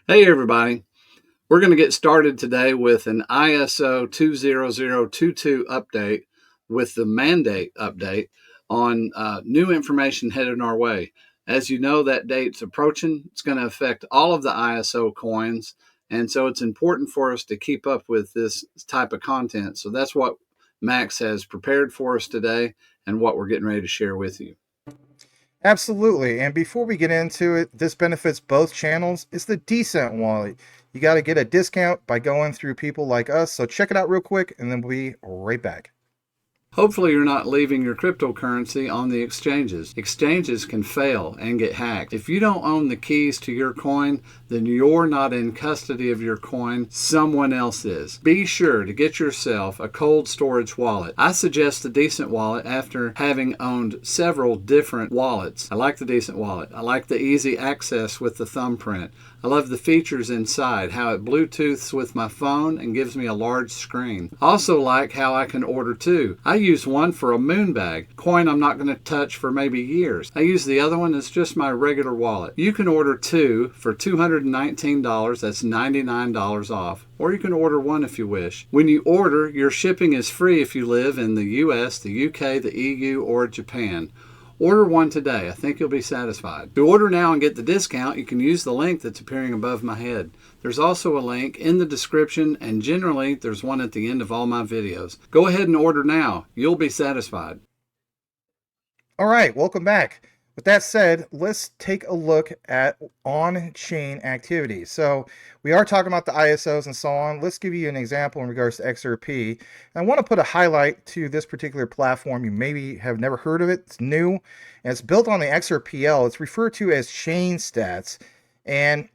Hey everybody, we're going to get started today with an ISO 20022 update with the mandate update on new information headed our way. As you know, that date's approaching. It's going to affect all of the ISO coins, and so it's important for us to keep up with this type of content. So that's what Max has prepared for us today and what we're getting ready to share with you. Absolutely. And before we get into it, this benefits both channels. It's the decent wallet. You got to get a discount by going through people like us. So check it out real quick, and then we'll be right back. Hopefully you're not leaving your cryptocurrency on the exchanges. Exchanges can fail and get hacked. If you don't own the keys to your coin, then you're not in custody of your coin, someone else is. Be sure to get yourself a cold storage wallet. I suggest the Decent Wallet after having owned several different wallets. I like the Decent Wallet. I like the easy access with the thumbprint. I love the features inside, how it Bluetooths with my phone and gives me a large screen. I also like how I can order two. I use one for a moon bag, coin I'm not going to touch for maybe years. I use the other one as just my regular wallet. You can order two for $219, that's $99 off. Or you can order one if you wish. When you order, your shipping is free if you live in the US, the UK, the EU, or Japan. Order one today. I think you'll be satisfied. To order now and get the discount, you can use the link that's appearing above my head. There's also a link in the description, and generally there's one at the end of all my videos. Go ahead and order now. You'll be satisfied. All right, welcome back. With that said, let's take a look at on-chain activity. So we are talking about the ISOs and so on. Let's give you an example in regards to XRP. And I want to put a highlight to this particular platform. You maybe have never heard of it. It's new, and it's built on the XRPL. It's referred to as ChainStats. And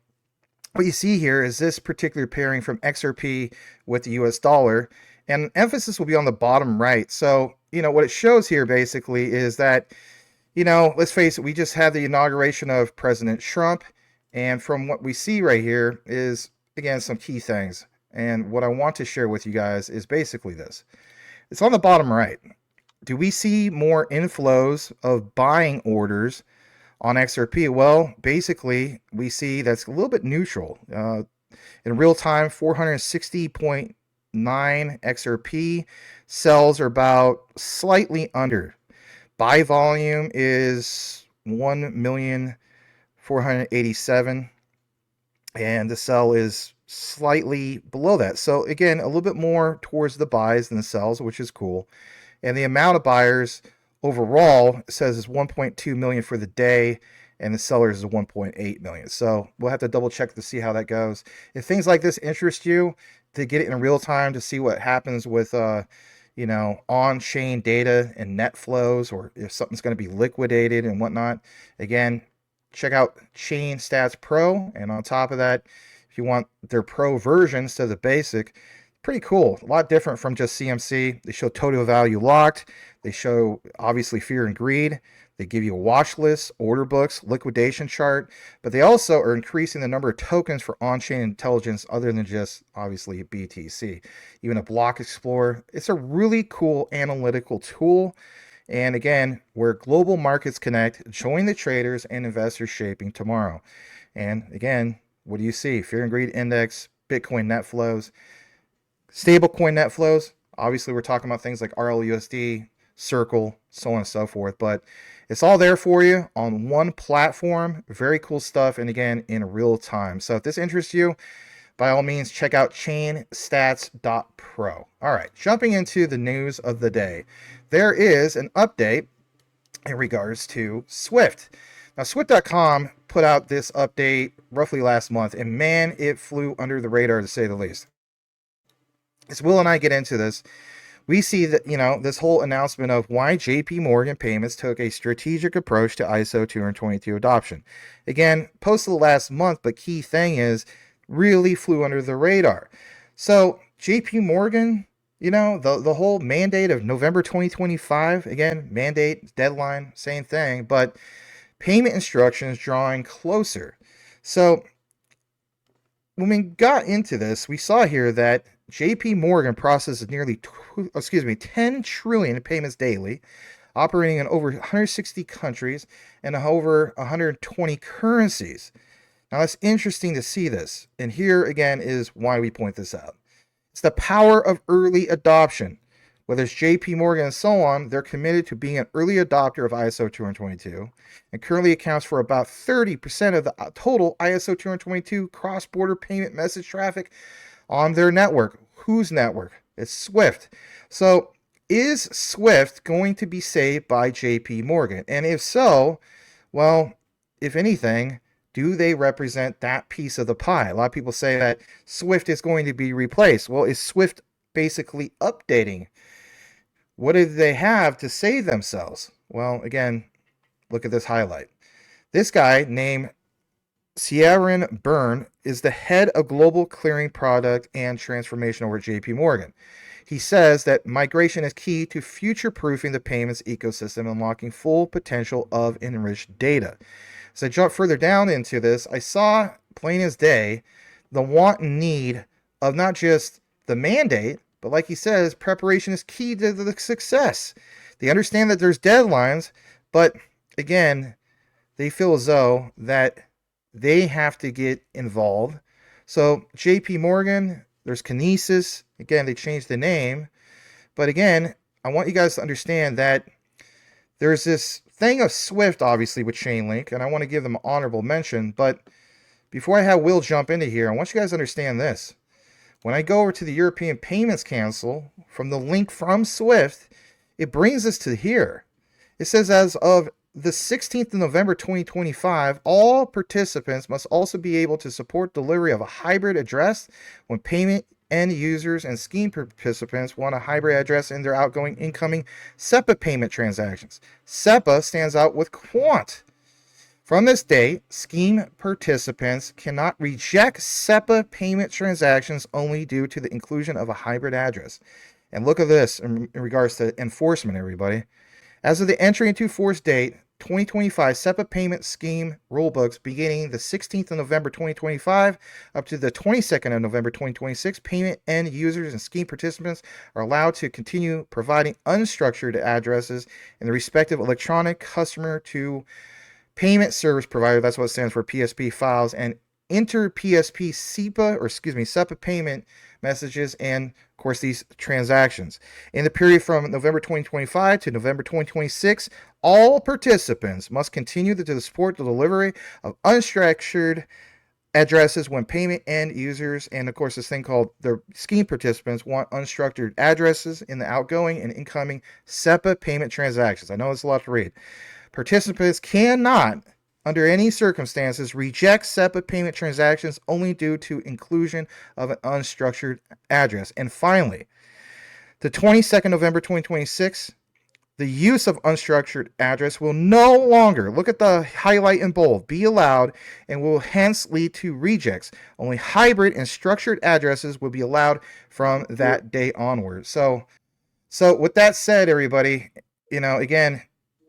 what you see here is this particular pairing from XRP with the US dollar. And emphasis will be on the bottom right. So, what it shows here basically is that let's face it, we just had the inauguration of President Trump. And from what we see right here is, again, some key things. And what I want to share with you guys is basically this. It's on the bottom right. Do we see more inflows of buying orders on XRP? Well, basically, we see that's a little bit neutral. In real time, 460.9 XRP. Sells are about slightly under. Buy volume is 1,487,000, and the sell is slightly below that. So again, a little bit more towards the buys than the sells, which is cool. And the amount of buyers overall says is 1.2 million for the day, and the sellers is 1.8 million. So we'll have to double check to see how that goes. If things like this interest you, to get it in real time to see what happens with on-chain data and net flows, or if something's going to be liquidated and whatnot. Again, check out ChainStats Pro. And on top of that, if you want their Pro version instead of the basic, pretty cool. A lot different from just CMC. They show total value locked. They show, obviously, fear and greed. They give you a watch list, order books, liquidation chart, but they also are increasing the number of tokens for on-chain intelligence other than just, obviously, BTC. Even a block explorer. It's a really cool analytical tool. And again, where global markets connect, join the traders and investors shaping tomorrow. And again, what do you see? Fear and greed index, Bitcoin net flows, stablecoin net flows. Obviously, we're talking about things like RLUSD, Circle, so on and so forth. But it's all there for you on one platform. Very cool stuff. And again, in real time. So if this interests you, by all means, check out chainstats.pro. All right, jumping into the news of the day. There is an update in regards to Swift. Now, Swift.com put out this update roughly last month, and man, it flew under the radar to say the least. As Will and I get into this, we see that, this whole announcement of why JP Morgan Payments took a strategic approach to ISO 222 adoption. Again, posted last month, but key thing is really flew under the radar. So JP Morgan, the whole mandate of November 2025, again, mandate, deadline, same thing, but payment instructions drawing closer. So when we got into this, we saw here that JP Morgan processes nearly 10 trillion in payments daily, operating in over 160 countries and over 120 currencies. Now, it's interesting to see this. And here again is why we point this out. It's the power of early adoption. Whether it's JP Morgan and so on, they're committed to being an early adopter of ISO 222 and currently accounts for about 30% of the total ISO 222 cross-border payment message traffic on their network. Whose network? It's SWIFT. So is SWIFT going to be saved by JP Morgan? And if so, well, if anything, do they represent that piece of the pie? A lot of people say that SWIFT is going to be replaced. Well, is SWIFT basically updating? What do they have to save themselves? Well, again, look at this highlight. This guy named Ciaran Byrne is the head of global clearing product and transformation over at JP Morgan. He says that migration is key to future-proofing the payments ecosystem and unlocking full potential of enriched data. As I jump further down into this, I saw, plain as day, the want and need of not just the mandate, but like he says, preparation is key to the success. They understand that there's deadlines, but again, they feel as though that they have to get involved. So JP Morgan, there's Kinesis. Again, they changed the name. But again, I want you guys to understand that there's this thing of SWIFT, obviously, with Chainlink, and I want to give them an honorable mention. But before I have Will jump into here, I want you guys to understand this. When I go over to the European Payments Council, from the link from SWIFT, it brings us to here. It says as of the 16th of November 2025, all participants must also be able to support delivery of a hybrid address when payment end users and scheme participants want a hybrid address in their outgoing incoming SEPA payment transactions. SEPA stands out with Quant. From this date, scheme participants cannot reject SEPA payment transactions only due to the inclusion of a hybrid address. And look at this in regards to enforcement, everybody. As of the entry into force date, 2025 SEPA payment scheme rulebooks beginning the 16th of November 2025 up to the 22nd of November 2026, payment end users and scheme participants are allowed to continue providing unstructured addresses in the respective electronic customer to payment service provider, that's what it stands for, PSP files, and inter PSP SEPA payment messages, and of course these transactions. In the period from November 2025 to November 2026, all participants must continue to support the delivery of unstructured addresses when payment end users, and of course this thing called the scheme participants, want unstructured addresses in the outgoing and incoming SEPA payment transactions. I know it's a lot to read. Participants cannot, under any circumstances, reject SEPA payment transactions only due to inclusion of an unstructured address. And finally, the 22nd November 2026, the use of unstructured address will no longer, look at the highlight in bold, be allowed and will hence lead to rejects. Only hybrid and structured addresses will be allowed from that day onward. So with that said, everybody, again,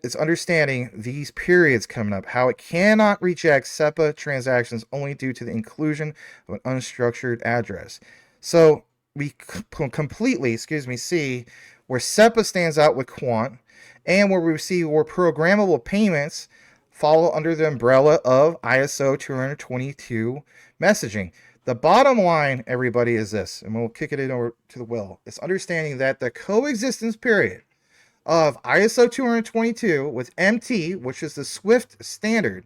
it's understanding these periods coming up, how it cannot reject SEPA transactions only due to the inclusion of an unstructured address. So we completely, see where SEPA stands out with Quant, and where we see where programmable payments fall under the umbrella of ISO 222 messaging. The bottom line, everybody, is this, and we'll kick it over to the Will. It's understanding that the coexistence period of ISO 222 with MT, which is the SWIFT standard,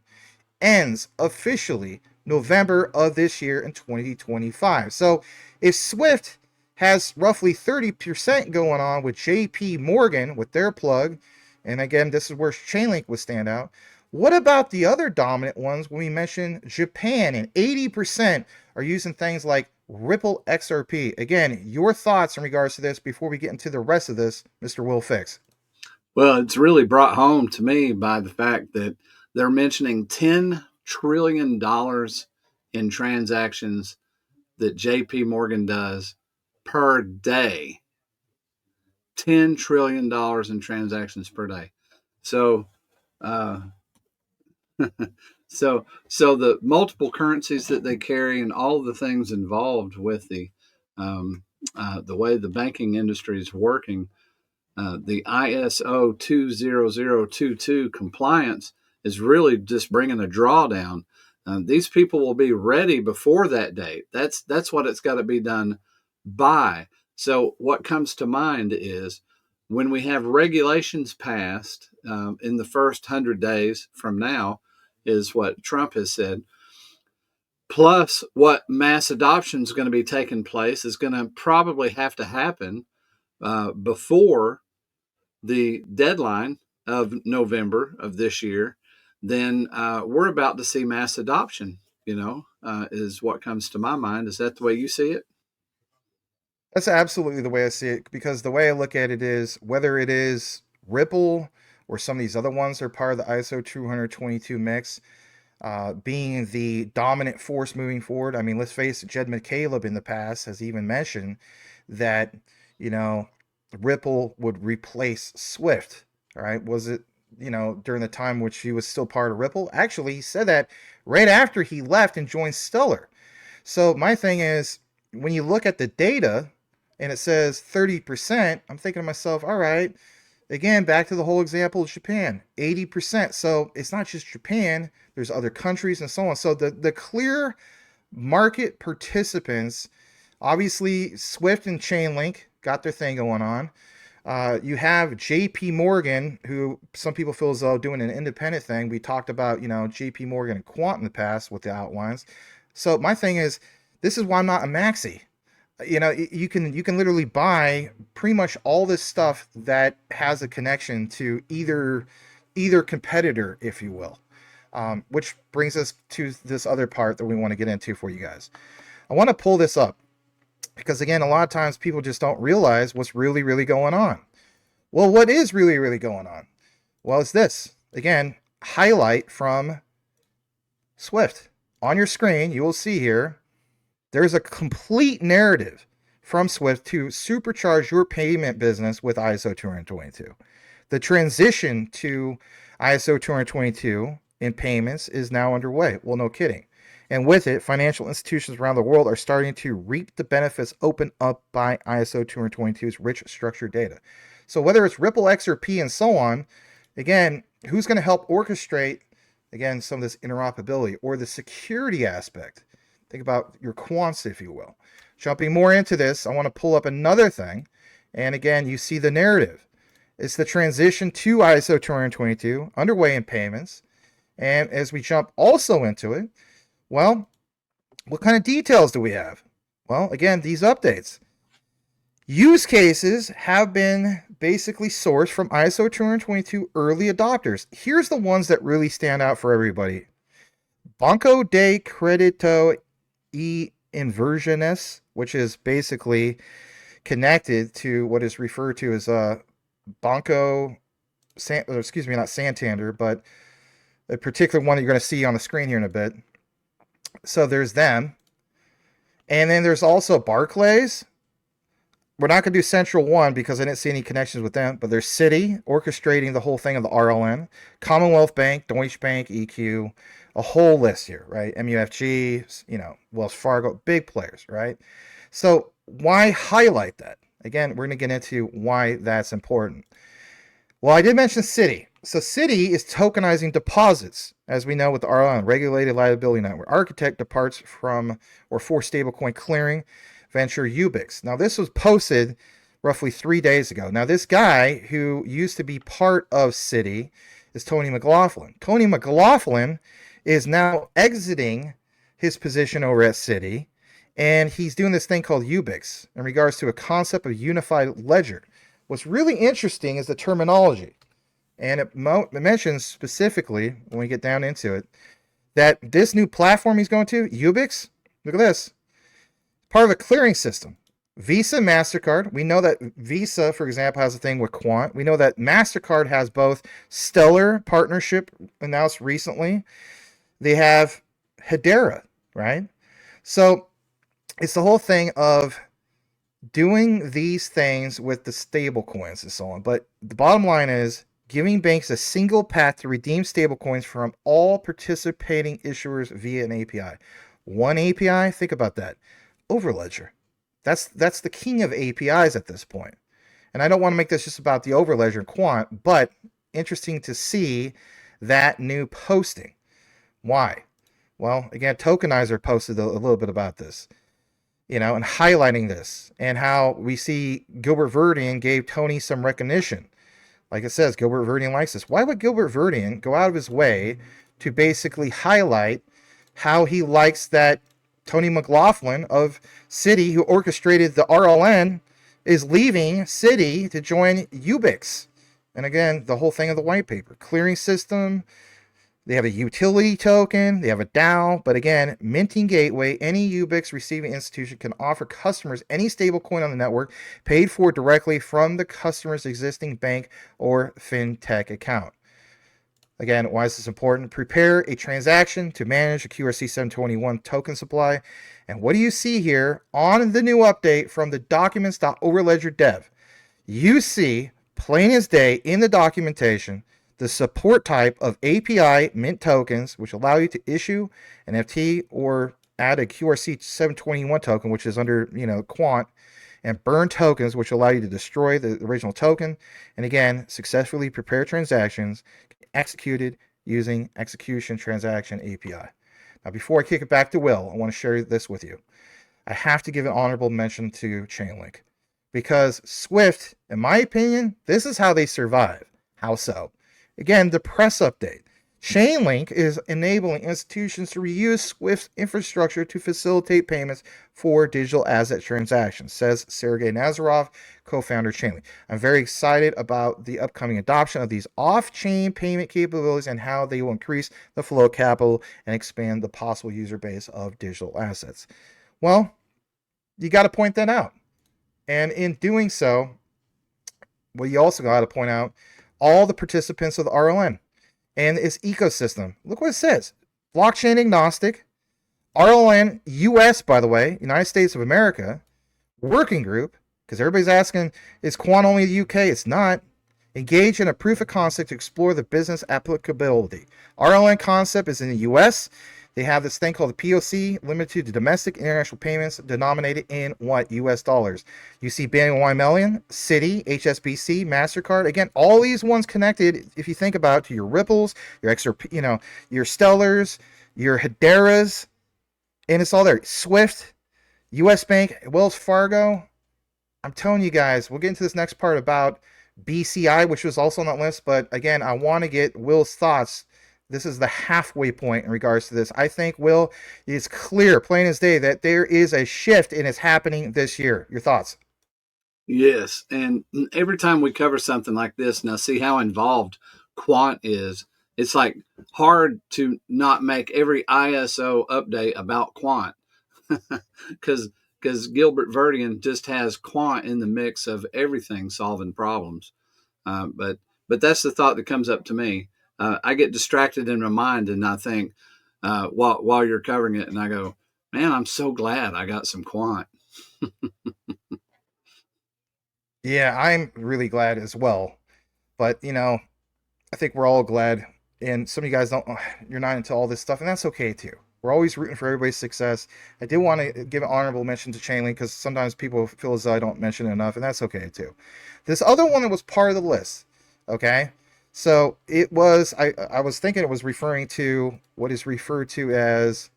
ends officially November of this year in 2025. So if SWIFT has roughly 30% going on with JP Morgan with their plug, and again, this is where Chainlink would stand out, what about the other dominant ones when we mention Japan and 80% are using things like Ripple XRP? Again, your thoughts in regards to this before we get into the rest of this, Mr. Will Fix. Well, it's really brought home to me by the fact that they're mentioning $10 trillion in transactions that JP Morgan does per day. $10 trillion in transactions per day. So, so the multiple currencies that they carry and all the things involved with the way the banking industry is working, the ISO 20022 compliance is really just bringing a drawdown. These people will be ready before that date. That's what it's got to be done by. So what comes to mind is when we have regulations passed in the first 100 days from now, is what Trump has said. Plus, what mass adoption is going to be taking place is going to probably have to happen before the deadline of November of this year. Then we're about to see mass adoption, is what comes to my mind. Is that the way you see it? That's absolutely the way I see it, because the way I look at it is whether it is Ripple or some of these other ones that are part of the ISO 222 mix, being the dominant force moving forward. I mean, let's face it, Jed McCaleb in the past has even mentioned that, Ripple would replace Swift. All right. Was it, during the time which he was still part of Ripple? Actually, he said that right after he left and joined Stellar. So my thing is, when you look at the data and it says 30%, I'm thinking to myself, all right, again, back to the whole example of Japan, 80%. So it's not just Japan, there's other countries and so on. So the clear market participants, obviously Swift and Chainlink got their thing going on. You have JP Morgan, who some people feel as though doing an independent thing. We talked about, JP Morgan and Quant in the past with the outlines. So my thing is, this is why I'm not a maxi. You can literally buy pretty much all this stuff that has a connection to either competitor, if you will. Which brings us to this other part that we want to get into for you guys. I want to pull this up because, again, a lot of times people just don't realize what's really, really going on. Well, what is really, really going on? Well, it's this. Again, highlight from Swift. On your screen, you will see here, there's a complete narrative from Swift to supercharge your payment business with ISO 222. The transition to ISO 222 in payments is now underway. Well, no kidding. And with it, financial institutions around the world are starting to reap the benefits opened up by ISO 222's rich structured data. So whether it's Ripple, XRP, and so on, again, who's going to help orchestrate, again, some of this interoperability or the security aspect? Think about your quants, if you will. Jumping more into this, I want to pull up another thing. And again, you see the narrative. It's the transition to ISO 222 underway in payments. And as we jump also into it, well, what kind of details do we have? Well, again, these updates. Use cases have been basically sourced from ISO 222 early adopters. Here's the ones that really stand out for everybody. Banco de Credito e Inversiones, which is basically connected to what is referred to as Banco, not Santander, but a particular one that you're going to see on the screen here in a bit. So there's them. And then there's also Barclays. We're not going to do Central One because I didn't see any connections with them, but there's Citi orchestrating the whole thing of the RLN, Commonwealth Bank, Deutsche Bank, EQ, a whole list here, right? MUFG, Wells Fargo, big players, right? So why highlight that? Again, we're going to get into why that's important. Well, I did mention Citi. So Citi is tokenizing deposits, as we know with the RLN, Regulated Liability Network. Architect departs from or for stablecoin clearing venture Ubyx. Now, this was posted roughly 3 days ago. Now, this guy who used to be part of Citi is Tony McLaughlin. Tony McLaughlin is now exiting his position over at Citi, and he's doing this thing called Ubyx in regards to a concept of unified ledger. What's really interesting is the terminology. And it mentions specifically, when we get down into it, that this new platform he's going to, Ubyx, look at this, part of a clearing system. Visa, MasterCard. We know that Visa, for example, has a thing with Quant. We know that MasterCard has both Stellar partnership announced recently. They have Hedera, right? So it's the whole thing of doing these things with the stable coins and so on. But the bottom line is giving banks a single path to redeem stablecoins from all participating issuers via an API. One API, think about that. Overledger. That's the king of APIs at this point. And I don't want to make this just about the Overledger and Quant, but interesting to see that new posting. Why? Well, again, Tokenizer posted a little bit about this, and highlighting this, and how we see Gilbert Verdian gave Tony some recognition. Like it says, Gilbert Verdian likes this. Why would Gilbert Verdian go out of his way to basically highlight how he likes that Tony McLaughlin of Citi, who orchestrated the RLN, is leaving Citi to join Ubyx? And again, the whole thing of the white paper. Clearing system, they have a utility token, they have a DAO, but again, minting gateway, any Ubyx receiving institution can offer customers any stablecoin on the network paid for directly from the customer's existing bank or fintech account. Again, why is this important? Prepare a transaction to manage a QRC 721 token supply. And what do you see here on the new update from the documents.overledger dev? You see, plain as day in the documentation, the support type of API mint tokens, which allow you to issue an FT or add a QRC 721 token, which is under Quant, and burn tokens, which allow you to destroy the original token. And again, successfully prepare transactions executed using execution transaction API. Now, before I kick it back to Will, I want to share this with you. I have to give an honorable mention to Chainlink, because Swift, in my opinion, this is how they survive. How so? Again, the press update. Chainlink is enabling institutions to reuse Swift's infrastructure to facilitate payments for digital asset transactions, says Sergey Nazarov, co-founder of Chainlink. I'm very excited about the upcoming adoption of these off-chain payment capabilities and how they will increase the flow of capital and expand the possible user base of digital assets. Well, you got to point that out. And in doing so, well, you also got to point out all the participants of the RLN and its ecosystem. Look what it says. Blockchain agnostic, RLN US, by the way, United States of America, working group, because everybody's asking, is Quant only the UK? It's not. Engage in a proof of concept to explore the business applicability. RLN concept is in the US. They have this thing called the POC, limited to domestic international payments denominated in what? US dollars. You see BNY Mellon, Citi, HSBC, MasterCard. Again, all these ones connected, if you think about it, to your Ripples, your XRP, your Stellars, your Hedera's, and it's all there. Swift, US Bank, Wells Fargo. I'm telling you guys, we'll get into this next part about BCI, which was also on that list, but again, I want to get Will's thoughts. This is the halfway point in regards to this. I think, Will, it's clear, plain as day, that there is a shift and it's happening this year. Your thoughts? Yes, and every time we cover something like this, now see how involved Quant is. It's like hard to not make every ISO update about Quant, because Gilbert Verdian just has Quant in the mix of everything solving problems. But that's the thought that comes up to me. I get distracted in my mind, and I think while you're covering it, and I go, man, I'm so glad I got some Quant. Yeah, I'm really glad as well. But, I think we're all glad. And some of you guys you're not into all this stuff, and that's okay too. We're always rooting for everybody's success. I did want to give an honorable mention to Chainlink, because sometimes people feel as though I don't mention it enough, and that's okay too. This other one that was part of the list, okay? So it was, I was thinking it was referring to what is referred to as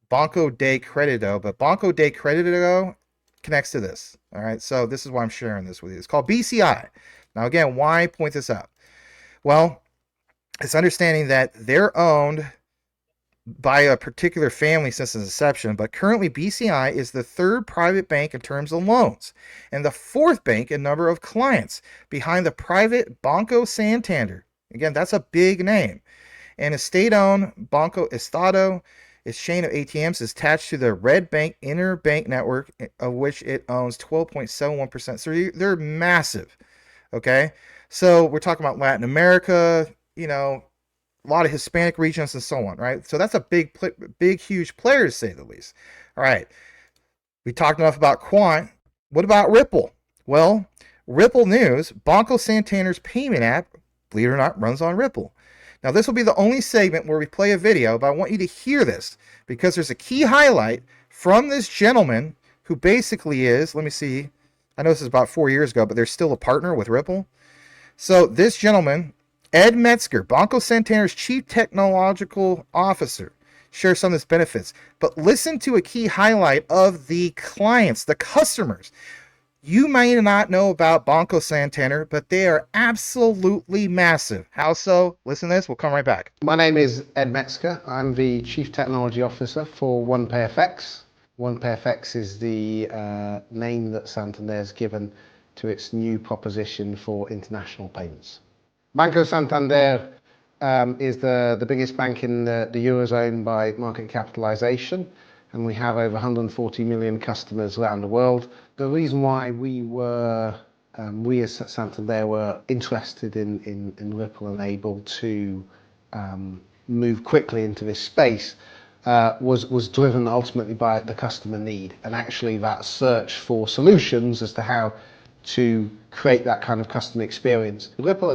Banco de Credito, but Banco de Credito connects to this. All right, so this is why I'm sharing this with you. It's called BCI. Now, again, why point this out? Well, it's understanding that they're owned by a particular family since its inception, but currently BCI is the third private bank in terms of loans and the fourth bank in number of clients behind the private Banco Santander. Again, that's a big name. And a state-owned Banco Estado, its chain of ATMs is attached to the Red Bank interbank network, of which it owns 12.71%. So they're massive, okay? So we're talking about Latin America, a lot of Hispanic regions and so on, right? So that's a big, huge player, to say the least. All right. We talked enough about Quant. What about Ripple? Well, Ripple News, Banco Santander's payment app, believe it or not, runs on Ripple. Now, this will be the only segment where we play a video, but I want you to hear this, because there's a key highlight from this gentleman who basically is, let me see, I know this is about 4 years ago, but they're still a partner with Ripple. So this gentleman, Ed Metzger, Banco Santander's Chief Technological Officer, share some of its benefits. But listen to a key highlight of the clients, the customers. You may not know about Banco Santander, but they are absolutely massive. How so? Listen to this. We'll come right back. My name is Ed Metzger. I'm the Chief Technology Officer for OnePayFX. OnePayFX is the name that Santander has given to its new proposition for international payments. Banco Santander is the biggest bank in the Eurozone by market capitalization, and we have over 140 million customers around the world. The reason why we as Santander were interested in Ripple and able to move quickly into this space was driven ultimately by the customer need, and actually that search for solutions as to how to create that kind of customer experience. Ripple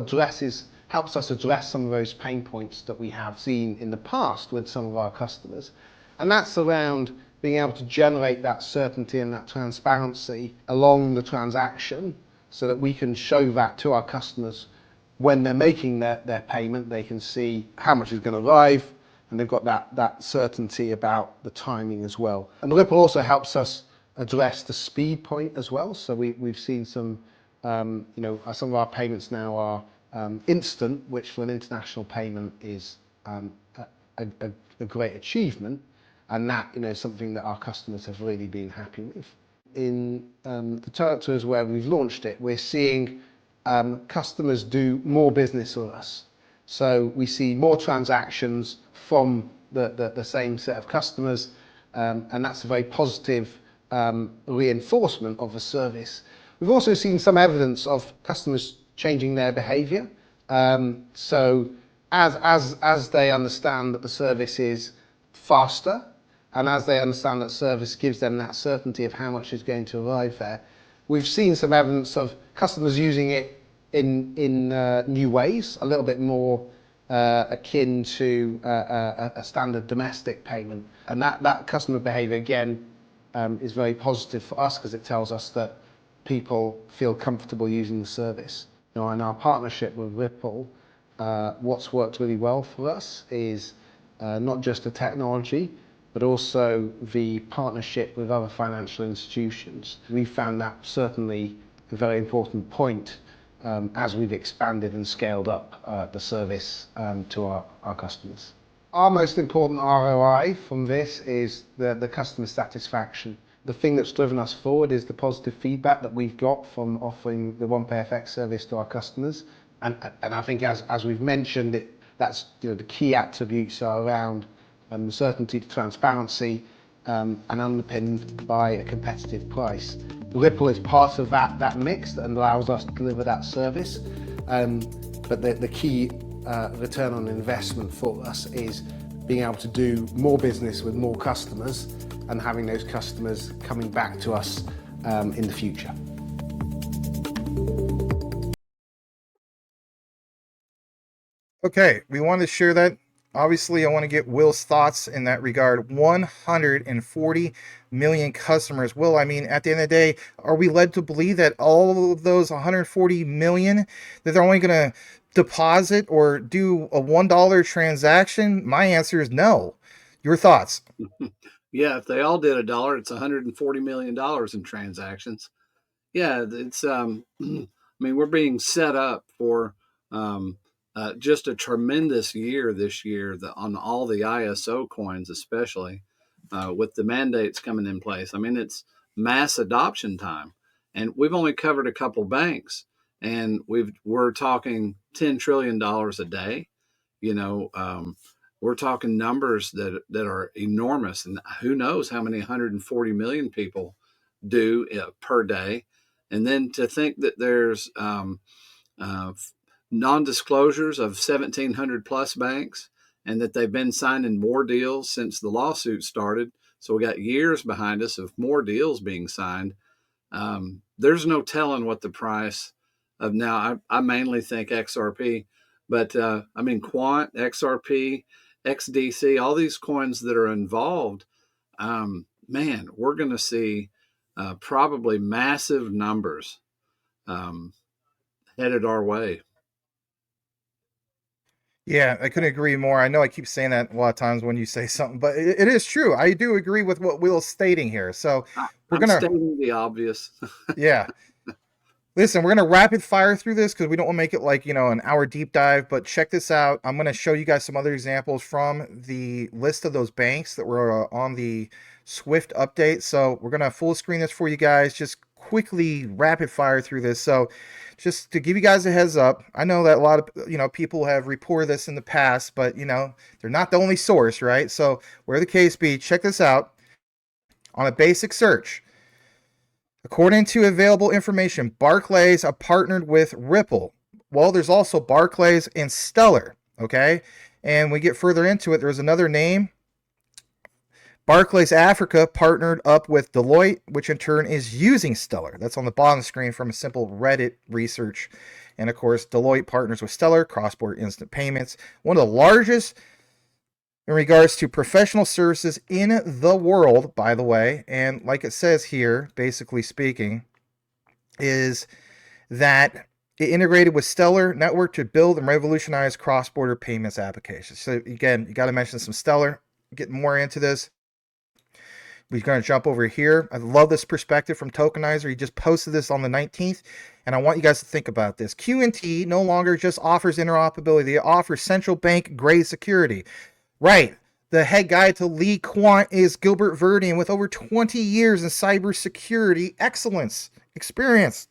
helps us address some of those pain points that we have seen in the past with some of our customers. And that's around being able to generate that certainty and that transparency along the transaction so that we can show that to our customers when they're making their payment. They can see how much is going to arrive, and they've got that certainty about the timing as well. And Ripple also helps us address the speed point as well. So we've seen some of our payments now are instant, which for an international payment is a great achievement, and that is something that our customers have really been happy with. In the territories where we've launched it, we're seeing customers do more business with us. So we see more transactions from the same set of customers, and that's a very positive reinforcement of the service. We've also seen some evidence of customers changing their behavior. So as they understand that the service is faster, and as they understand that service gives them that certainty of how much is going to arrive there, we've seen some evidence of customers using it in new ways, a little bit more akin to a standard domestic payment. And that customer behavior, again, is very positive for us because it tells us that people feel comfortable using the service. In our partnership with Ripple, what's worked really well for us is not just the technology, but also the partnership with other financial institutions. We found that certainly a very important point as we've expanded and scaled up the service to our customers. Our most important ROI from this is the customer satisfaction. The thing that's driven us forward is the positive feedback that we've got from offering the OnePayFX service to our customers. And I think as we've mentioned, that's the key attributes are around certainty, transparency, and underpinned by a competitive price. Ripple is part of that mix that allows us to deliver that service. But the key return on investment for us is being able to do more business with more customers and having those customers coming back to us in the future. Okay, we wanted to share that. Obviously, I want to get Will's thoughts in that regard. 140 million customers. Will, I mean, at the end of the day, are we led to believe that all of those 140 million, that they're only going to deposit or do a $1 transaction? My answer is no. Your thoughts? Yeah, if they all did $1, it's $140 million in transactions. Yeah, it's I mean, we're being set up for just a tremendous year this year on all the ISO coins, especially with the mandates coming in place. I mean, it's mass adoption time, and we've only covered a couple banks, and we're talking $10 trillion a day. We're talking numbers that are enormous, and who knows how many 140 million people do per day. And then to think that there's non-disclosures of 1,700 plus banks, and that they've been signing more deals since the lawsuit started. So we got years behind us of more deals being signed. There's no telling what the price of now. I mainly think XRP, but I mean Quant, XRP, XDC, all these coins that are involved. Man, we're going to see probably massive numbers headed our way. Yeah, I couldn't agree more. I know I keep saying that a lot of times when you say something, but it is true. I do agree with what Will's stating here. So we're I'm gonna, stating the obvious. yeah. Listen, we're gonna rapid fire through this because we don't want to make it like, an hour deep dive. But check this out. I'm gonna show you guys some other examples from the list of those banks that were on the Swift update. So we're gonna full screen this for you guys. Just quickly rapid fire through this. So just to give you guys a heads up, I know that a lot of people have reported this in the past, but they're not the only source, right? So where the case be, check this out. On a basic search, according to available information, Barclays are partnered with Ripple. Well, there's also Barclays and Stellar, okay? And we get further into it, there's another name. Barclays Africa partnered up with Lloyds, which in turn is using Stellar. That's on the bottom screen from a simple Reddit research. And of course, Lloyds partners with Stellar, cross-border instant payments, one of the largest in regards to professional services in the world, by the way. And like it says here, basically speaking, is that it integrated with Stellar Network to build and revolutionize cross-border payments applications. So again, you got to mention some Stellar. Getting more into this, we're going to jump over here. I love this perspective from Tokenizer. He just posted this on the 19th, and I want you guys to think about this. Q&T no longer just offers interoperability. They offer central bank grade security. Right. The head guy to lead Quant is Gilbert Verdian with over 20 years in cybersecurity excellence experience.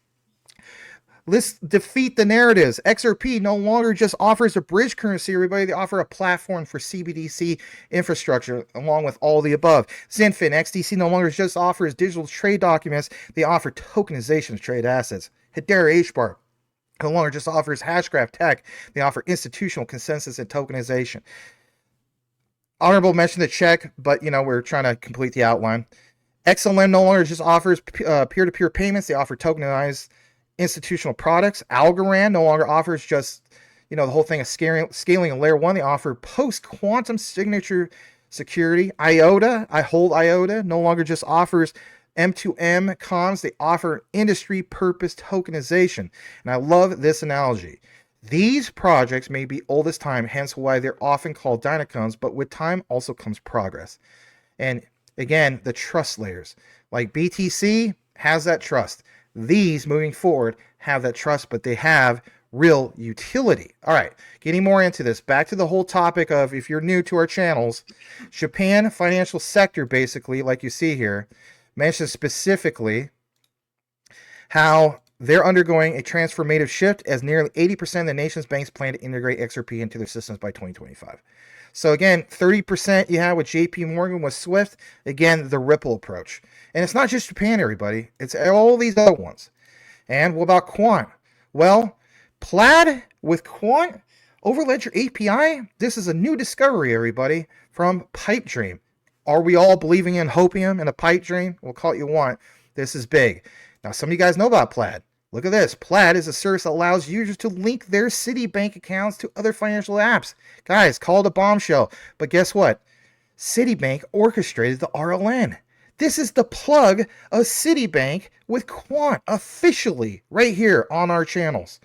Let's defeat the narratives. XRP no longer just offers a bridge currency, everybody. They offer a platform for CBDC infrastructure, along with all the above. Zenfin, XDC no longer just offers digital trade documents. They offer tokenization of trade assets. Hedera HBAR no longer just offers hashgraph tech. They offer institutional consensus and tokenization. Honorable mention to check, but we're trying to complete the outline. XLM no longer just offers peer-to-peer payments. They offer tokenized institutional products. Algorand no longer offers just, the whole thing of scaling a layer 1. They offer post-quantum signature security. Iota, I hold Iota, no longer just offers M2M comms. They offer industry purpose tokenization. And I love this analogy. These projects may be old as time, hence why they're often called Dynacons, but with time also comes progress. And again, the trust layers. Like BTC has that trust. These moving forward have that trust, but they have real utility. All right, getting more into this. Back to the whole topic of, if you're new to our channels, Japan financial sector, basically, like you see here, mentions specifically how they're undergoing a transformative shift as nearly 80% of the nation's banks plan to integrate XRP into their systems by 2025. So again, 30% you have with JP Morgan, with Swift, again, the Ripple approach. And it's not just Japan, everybody. It's all these other ones. And what about Quant? Well, Plaid with Quant, Overledger API, this is a new discovery, everybody, from Pipe Dream. Are we all believing in hopium and a pipe dream? We'll call it you want. This is big. Now, some of you guys know about Plaid. Look at this. Plaid is a service that allows users to link their Citi bank accounts to other financial apps. Guys, call it a bombshell. But guess what? Citibank orchestrated the RLN. This is the plug of Citibank with Quant officially right here on our channels.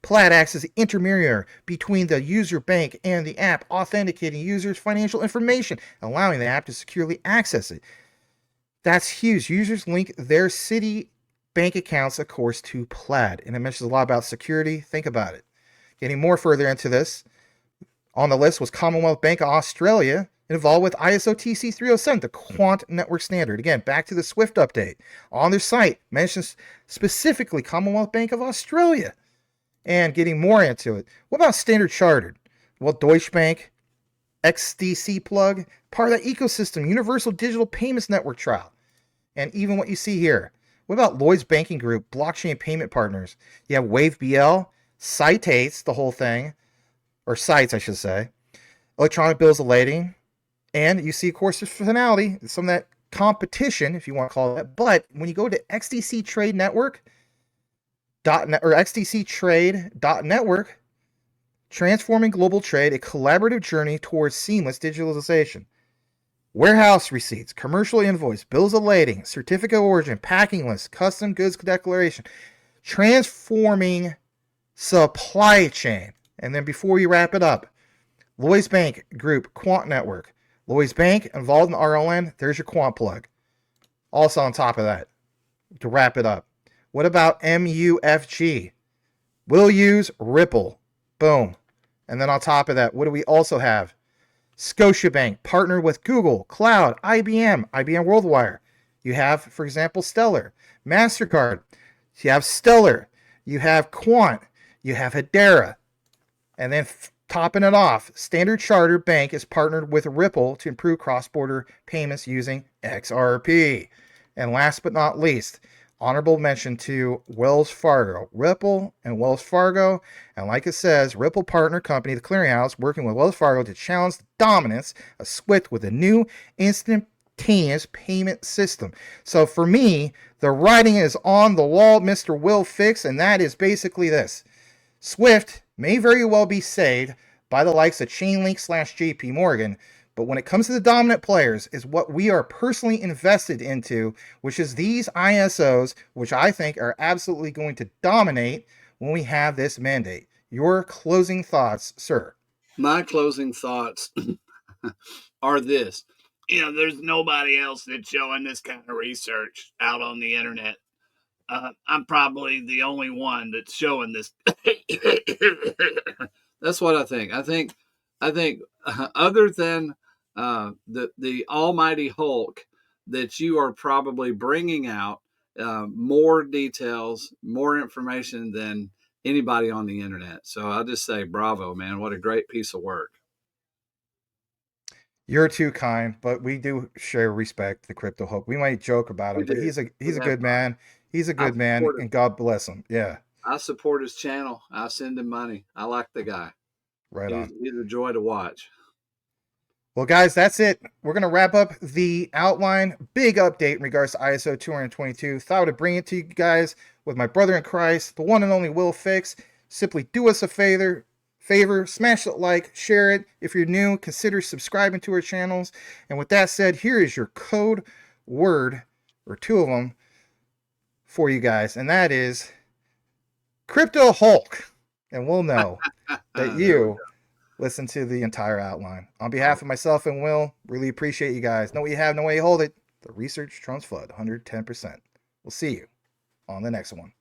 Plaid acts as the intermediary between the user bank and the app, authenticating users' financial information, allowing the app to securely access it. That's huge. Users link their Citi bank accounts, of course, to Plaid. And it mentions a lot about security. Think about it. Getting more further into this, on the list was Commonwealth Bank of Australia, involved with ISO TC 307, the Quant network standard. Again, back to the Swift update. On their site, mentions specifically Commonwealth Bank of Australia. And getting more into it, what about Standard Chartered? Well, Deutsche Bank, XDC plug, part of that ecosystem, Universal Digital Payments Network trial. And even what you see here. What about Lloyds Banking Group, blockchain payment partners? You have WaveBL, Citates, the whole thing, or Sites, I should say, electronic bills of lading, and you see, of course, the finality, some of that competition, if you want to call it that. But when you go to XDC Trade Network, .net, or XDC Trade.network, transforming global trade, a collaborative journey towards seamless digitalization. Warehouse receipts, commercial invoice, bills of lading, certificate of origin, packing list, custom goods declaration, transforming supply chain. And then before you wrap it up, Lloyds Bank Group Quant Network. Lloyds Bank involved in RLN. There's your Quant plug. Also on top of that, to wrap it up, what about MUFG? We'll use Ripple. Boom. And then on top of that, what do we also have? Scotiabank partnered with Google, Cloud, IBM WorldWire. You have, for example, Stellar. MasterCard. You have Stellar. You have Quant. You have Hedera. And then topping it off, Standard Chartered Bank is partnered with Ripple to improve cross-border payments using XRP. And last but not least, honorable mention to Wells Fargo. Ripple and Wells Fargo, and like it says, Ripple partner company, the clearinghouse, working with Wells Fargo to challenge the dominance of SWIFT with a new instantaneous payment system. So for me, the writing is on the wall, Mr. Will Fix, and that is basically this. SWIFT may very well be saved by the likes of Chainlink / JP Morgan, but when it comes to the dominant players is what we are personally invested into, which is these ISOs, which I think are absolutely going to dominate when we have this mandate. Your closing thoughts, sir? My closing thoughts are this. There's nobody else that's showing this kind of research out on the internet. I'm probably the only one that's showing this. That's what I think. I think other than the almighty Hulk, that you are probably bringing out more details, more information than anybody on the internet. So I'll just say bravo, man. What a great piece of work. You're too kind, but we do share respect the Crypto Hulk. We might joke about him, but he's a good man. He's a good man, and God bless him. Yeah. I support his channel. I send him money. I like the guy. Right on. He's a joy to watch. Well, guys, that's it. We're going to wrap up the outline. Big update in regards to ISO 222. Thought I would bring it to you guys with my brother in Christ, the one and only Will Fix. Simply do us a favor, smash that like, share it. If you're new, consider subscribing to our channels. And with that said, here is your code word, or two of them, for you guys. And that is Crypto Hulk. And we'll know that you listen to the entire outline. On behalf of myself and Will, really appreciate you guys. Know what you have, know what you hold it. The research trumps FUD, 110%. We'll see you on the next one.